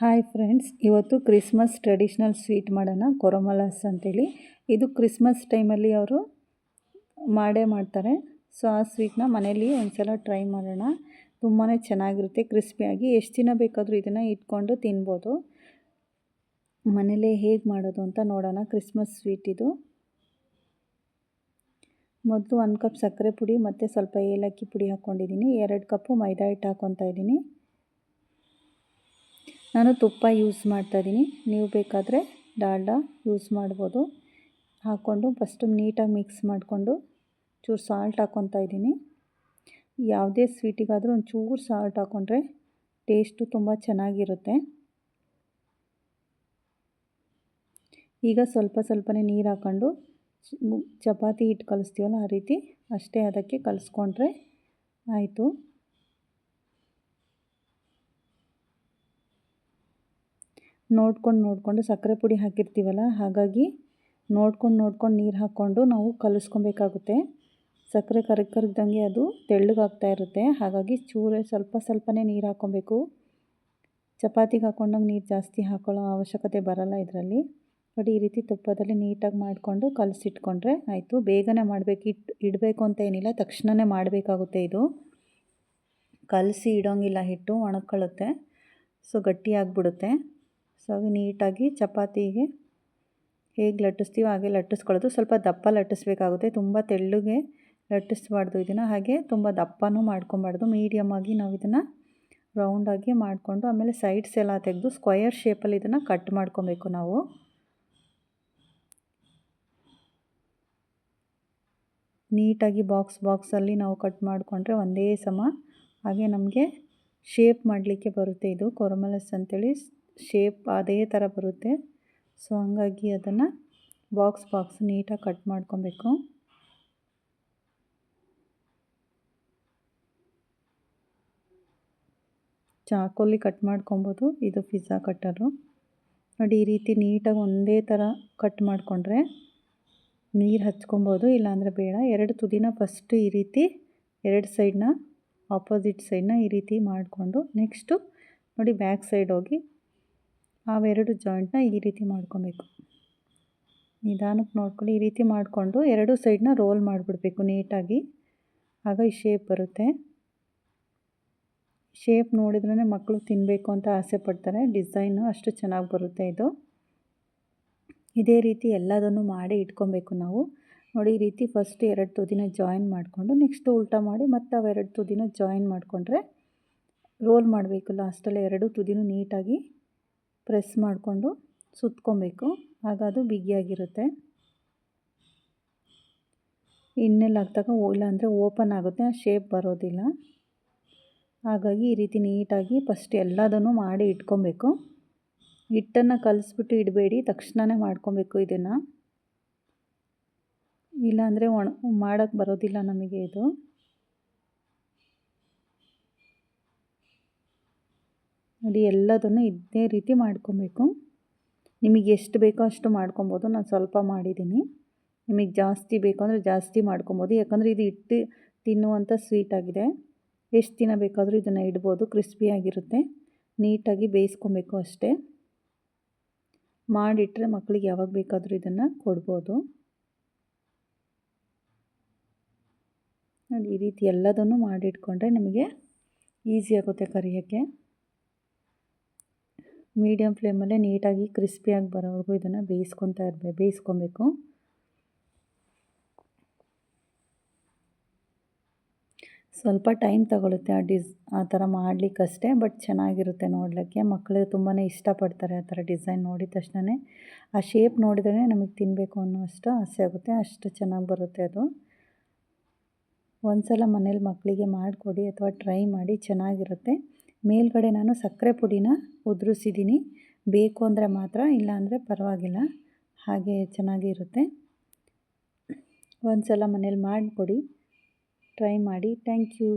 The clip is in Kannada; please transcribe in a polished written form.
ಹಾಯ್ ಫ್ರೆಂಡ್ಸ್, ಇವತ್ತು ಕ್ರಿಸ್ಮಸ್ ಟ್ರೆಡಿಷ್ನಲ್ ಸ್ವೀಟ್ ಮಾಡೋಣ. ಕೊರಮಲಾಸ್ ಅಂತೇಳಿ. ಇದು ಕ್ರಿಸ್ಮಸ್ ಟೈಮಲ್ಲಿ ಅವರು ಮಾಡೇ ಮಾಡ್ತಾರೆ. ಸೊ ಆ ಸ್ವೀಟ್ನ ಮನೇಲಿ ಒಂದ್ಸಲ ಟ್ರೈ ಮಾಡೋಣ. ತುಂಬಾ ಚೆನ್ನಾಗಿರುತ್ತೆ, ಕ್ರಿಸ್ಪಿಯಾಗಿ. ಎಷ್ಟು ದಿನ ಬೇಕಾದರೂ ಇದನ್ನು ಇಟ್ಕೊಂಡು ತಿನ್ಬೋದು. ಮನೇಲೇ ಹೇಗೆ ಮಾಡೋದು ಅಂತ ನೋಡೋಣ. ಕ್ರಿಸ್ಮಸ್ ಸ್ವೀಟ್ ಇದು. ಮೊದಲು 1 ಕಪ್ ಸಕ್ಕರೆ ಪುಡಿ ಮತ್ತು ಸ್ವಲ್ಪ ಏಲಕ್ಕಿ ಪುಡಿ ಹಾಕ್ಕೊಂಡಿದ್ದೀನಿ. 2 ಕಪ್ಪು ಮೈದಾ ಹಿಟ್ಟು ಹಾಕ್ಕೊತಾ ಇದ್ದೀನಿ. ನಾನು ತುಪ್ಪ ಯೂಸ್ ಮಾಡ್ತಾಯಿದ್ದೀನಿ, ನೀವು ಬೇಕಾದರೆ ಡಾಲ್ಡಾ ಯೂಸ್ ಮಾಡ್ಬೋದು. ಹಾಕ್ಕೊಂಡು ಫಸ್ಟು ನೀಟಾಗಿ ಮಿಕ್ಸ್ ಮಾಡಿಕೊಂಡು ಚೂರು ಸಾಲ್ಟ್ ಹಾಕ್ಕೊತಾ ಇದ್ದೀನಿ. ಯಾವುದೇ ಸ್ವೀಟಿಗಾದರೂ ಒಂಚೂರು ಸಾಲ್ಟ್ ಹಾಕ್ಕೊಂಡ್ರೆ ಟೇಸ್ಟು ತುಂಬ ಚೆನ್ನಾಗಿರುತ್ತೆ. ಈಗ ಸ್ವಲ್ಪ ಸ್ವಲ್ಪನೇ ನೀರು ಹಾಕ್ಕೊಂಡು ಚಪಾತಿ ಹಿಟ್ಟು ಕಲಿಸ್ತೀವಲ್ಲ ಆ ರೀತಿ ಅಷ್ಟೇ ಅದಕ್ಕೆ ಕಲಿಸ್ಕೊಂಡ್ರೆ ಆಯಿತು. ನೋಡ್ಕೊಂಡು ಸಕ್ಕರೆ ಪುಡಿ ಹಾಕಿರ್ತೀವಲ್ಲ, ಹಾಗಾಗಿ ನೋಡ್ಕೊಂಡು ನೀರು ಹಾಕ್ಕೊಂಡು ನಾವು ಕಲಿಸ್ಕೊಬೇಕಾಗುತ್ತೆ. ಸಕ್ಕರೆ ಕರಗ್ದಂಗೆ ಅದು ತೆಳ್ಳಗಾಗ್ತಾ ಇರುತ್ತೆ. ಹಾಗಾಗಿ ಸ್ವಲ್ಪನೇ ನೀರು ಹಾಕ್ಕೊಬೇಕು. ಚಪಾತಿಗೆ ಹಾಕ್ಕೊಂಡಂಗೆ ನೀರು ಜಾಸ್ತಿ ಹಾಕೊಳ್ಳೋ ಅವಶ್ಯಕತೆ ಬರಲ್ಲ ಇದರಲ್ಲಿ. ನೋಡಿ, ಈ ರೀತಿ ತುಪ್ಪದಲ್ಲಿ ನೀಟಾಗಿ ಮಾಡಿಕೊಂಡು ಕಲಸಿಟ್ಕೊಂಡ್ರೆ ಆಯಿತು. ಬೇಗನೆ ಇಡಬೇಕು ಅಂತ ಏನಿಲ್ಲ, ತಕ್ಷಣವೇ ಮಾಡಬೇಕಾಗುತ್ತೆ. ಇದು ಕಲಸಿ ಇಡೋಂಗಿಲ್ಲ, ಹಿಟ್ಟು ಒಣಕೊಳ್ಳುತ್ತೆ. ಸೊ ಗಟ್ಟಿಯಾಗಿಬಿಡುತ್ತೆ. ಸೊ ಅದು ನೀಟಾಗಿ ಚಪಾತಿಗೆ ಹೇಗೆ ಲಟ್ಟಿಸ್ತೀವೋ ಹಾಗೆ ಲಟ್ಟಿಸ್ಕೊಳ್ಳೋದು. ಸ್ವಲ್ಪ ದಪ್ಪ ಲಟ್ಟಿಸ್ಬೇಕಾಗುತ್ತೆ, ತುಂಬ ತೆಳ್ಳಗೆ ಲಟ್ಟಿಸ್ಬಾರ್ದು ಇದನ್ನು. ಹಾಗೆ ತುಂಬ ದಪ್ಪನೂ ಮಾಡ್ಕೊಬಾರ್ದು. ಮೀಡಿಯಮಾಗಿ ನಾವು ಇದನ್ನು ರೌಂಡಾಗಿ ಮಾಡಿಕೊಂಡು ಆಮೇಲೆ ಸೈಡ್ಸ್ ಎಲ್ಲ ತೆಗೆದು ಸ್ಕ್ವಯರ್ ಶೇಪಲ್ಲಿ ಇದನ್ನು ಕಟ್ ಮಾಡ್ಕೊಬೇಕು ನಾವು. ನೀಟಾಗಿ ಬಾಕ್ಸಲ್ಲಿ ನಾವು ಕಟ್ ಮಾಡಿಕೊಂಡ್ರೆ ಒಂದೇ ಸಮ ಹಾಗೆ ನಮಗೆ ಶೇಪ್ ಮಾಡಲಿಕ್ಕೆ ಬರುತ್ತೆ. ಇದು ಕೊರಮಲಸ್ ಅಂತೇಳಿ ಶೇಪ್ ಅದೇ ಥರ ಬರುತ್ತೆ. ಸೊ ಹಂಗಾಗಿ ಅದನ್ನು ಬಾಕ್ಸ್ ನೀಟಾಗಿ ಕಟ್ ಮಾಡ್ಕೊಬೇಕು. ಚಾಕುಲಿ ಕಟ್ ಮಾಡ್ಕೊಬೋದು, ಇದು ಪಿಜ್ಜಾ ಕಟ್ಟರು. ನೋಡಿ, ಈ ರೀತಿ ನೀಟಾಗಿ ಒಂದೇ ಥರ ಕಟ್ ಮಾಡಿಕೊಂಡ್ರೆ ನೀರು ಹಚ್ಕೊಬೋದು, ಇಲ್ಲಾಂದರೆ ಬೇಡ. 2 ತುದಿನ ಫಸ್ಟು ಈ ರೀತಿ 2 ಸೈಡ್ನ ಆಪೋಸಿಟ್ ಸೈಡ್ನ ಈ ರೀತಿ ಮಾಡಿಕೊಂಡು ನೆಕ್ಸ್ಟು ನೋಡಿ ಬ್ಯಾಕ್ ಸೈಡ್ ಹೋಗಿ ಅವೆರಡು ಜಾಯಿಂಟ್ನ ಈ ರೀತಿ ಮಾಡ್ಕೊಬೇಕು. ನಿಧಾನಕ್ಕೆ ನೋಡ್ಕೊಳ್ಳಿ. ಈ ರೀತಿ ಮಾಡಿಕೊಂಡು 2 ಸೈಡ್ನ ರೋಲ್ ಮಾಡಿಬಿಡ್ಬೇಕು ನೀಟಾಗಿ. ಆಗ ಈ ಶೇಪ್ ಬರುತ್ತೆ. ಶೇಪ್ ನೋಡಿದ್ರೇ ಮಕ್ಕಳು ತಿನ್ನಬೇಕು ಅಂತ ಆಸೆ ಪಡ್ತಾರೆ. ಡಿಸೈನು ಅಷ್ಟು ಚೆನ್ನಾಗಿ ಬರುತ್ತೆ ಇದು. ಇದೇ ರೀತಿ ಎಲ್ಲದನ್ನು ಮಾಡಿ ಇಟ್ಕೊಬೇಕು ನಾವು. ನೋಡಿ, ಈ ರೀತಿ ಫಸ್ಟ್ 2 ತುದಿನ ಜಾಯಿನ್ ಮಾಡಿಕೊಂಡು ನೆಕ್ಸ್ಟ್ ಉಲ್ಟಾ ಮಾಡಿ ಮತ್ತೆ ಅವು 2 ತುದಿನ ಜಾಯಿನ್ ಮಾಡಿಕೊಂಡ್ರೆ ರೋಲ್ ಮಾಡಬೇಕು. ಲಾಸ್ಟಲ್ಲಿ 2 ತುದಿನೂ ನೀಟಾಗಿ ಪ್ರೆಸ್ ಮಾಡಿಕೊಂಡು ಸುತ್ಕೊಬೇಕು. ಆಗ ಅದು ಬಿಗಿಯಾಗಿರುತ್ತೆ. ಇನ್ನೆಲ್ಲ ಹಾಕಿದಾಗ ಇಲ್ಲಾಂದರೆ ಓಪನ್ ಆಗುತ್ತೆ, ಆ ಶೇಪ್ ಬರೋದಿಲ್ಲ. ಹಾಗಾಗಿ ಈ ರೀತಿ ನೀಟಾಗಿ ಫಸ್ಟ್ ಎಲ್ಲದನ್ನು ಮಾಡಿ ಇಟ್ಕೊಬೇಕು. ಹಿಟ್ಟನ್ನು ಕಲಿಸ್ಬಿಟ್ಟು ಇಡಬೇಡಿ, ತಕ್ಷಣವೇ ಮಾಡ್ಕೊಬೇಕು ಇದನ್ನು. ಇಲ್ಲಾಂದರೆ ಮಾಡೋಕ್ಕೆ ಬರೋದಿಲ್ಲ ನಮಗೆ ಇದು. ನೋಡಿ, ಎಲ್ಲದನ್ನು ಇದೇ ರೀತಿ ಮಾಡ್ಕೊಬೇಕು. ನಿಮಗೆ ಎಷ್ಟು ಬೇಕೋ ಅಷ್ಟು ಮಾಡ್ಕೊಬೋದು. ನಾನು ಸ್ವಲ್ಪ ಮಾಡಿದ್ದೀನಿ. ನಿಮಗೆ ಜಾಸ್ತಿ ಬೇಕು ಅಂದರೆ ಜಾಸ್ತಿ ಮಾಡ್ಕೊಬೋದು. ಯಾಕಂದರೆ ಇದು ಇಟ್ಟು ತಿನ್ನುವಂಥ ಸ್ವೀಟ್ ಆಗಿದೆ. ಎಷ್ಟು ದಿನ ಬೇಕಾದರೂ ಇದನ್ನು ಇಡ್ಬೋದು. ಕ್ರಿಸ್ಪಿಯಾಗಿರುತ್ತೆ. ನೀಟಾಗಿ ಬೇಯಿಸ್ಕೊಬೇಕು ಅಷ್ಟೇ. ಮಾಡಿಟ್ರೆ ಮಕ್ಕಳಿಗೆ ಯಾವಾಗ ಬೇಕಾದರೂ ಇದನ್ನು ಕೊಡ್ಬೋದು. ನೋಡಿ, ಈ ರೀತಿ ಎಲ್ಲದನ್ನು ಮಾಡಿಟ್ಕೊಂಡ್ರೆ ನಿಮಗೆ ಈಸಿ ಆಗುತ್ತೆ ಕರಿಯೋಕ್ಕೆ. ಮೀಡಿಯಮ್ ಫ್ಲೇಮಲ್ಲೇ ನೀಟಾಗಿ ಕ್ರಿಸ್ಪಿಯಾಗಿ ಬರೋವರೆಗೂ ಇದನ್ನು ಬೇಯಿಸ್ಕೊಬೇಕು. ಸ್ವಲ್ಪ ಟೈಮ್ ತಗೊಳುತ್ತೆ ಆ ಥರ ಮಾಡಲಿಕ್ಕಷ್ಟೇ. ಬಟ್ ಚೆನ್ನಾಗಿರುತ್ತೆ ನೋಡಲಿಕ್ಕೆ. ಮಕ್ಕಳು ತುಂಬಾ ಇಷ್ಟಪಡ್ತಾರೆ ಆ ಥರ ಡಿಸೈನ್ ನೋಡಿದ ತಕ್ಷಣವೇ. ಆ ಶೇಪ್ ನೋಡಿದ್ರೇ ನಮಗೆ ತಿನ್ನಬೇಕು ಅನ್ನೋಷ್ಟು ಆಸೆ ಆಗುತ್ತೆ. ಅಷ್ಟು ಚೆನ್ನಾಗಿ ಬರುತ್ತೆ ಅದು. ಒಂದ್ಸಲ ಮನೇಲಿ ಮಕ್ಕಳಿಗೆ ಮಾಡಿಕೊಡಿ ಅಥವಾ ಟ್ರೈ ಮಾಡಿ, ಚೆನ್ನಾಗಿರುತ್ತೆ. ಮೇಲ್ಗಡೆ ನಾನು ಸಕ್ಕರೆ ಪುಡಿನ ಉದುರಿಸಿದ್ದೀನಿ. ಬೇಕು ಅಂದರೆ ಮಾತ್ರ, ಇಲ್ಲಾಂದರೆ ಪರವಾಗಿಲ್ಲ, ಹಾಗೆ ಚೆನ್ನಾಗಿರುತ್ತೆ. ಒಂದ್ಸಲ ಮನೇಲಿ ಮಾಡಿಕೊಡಿ, ಟ್ರೈ ಮಾಡಿ. Thank you.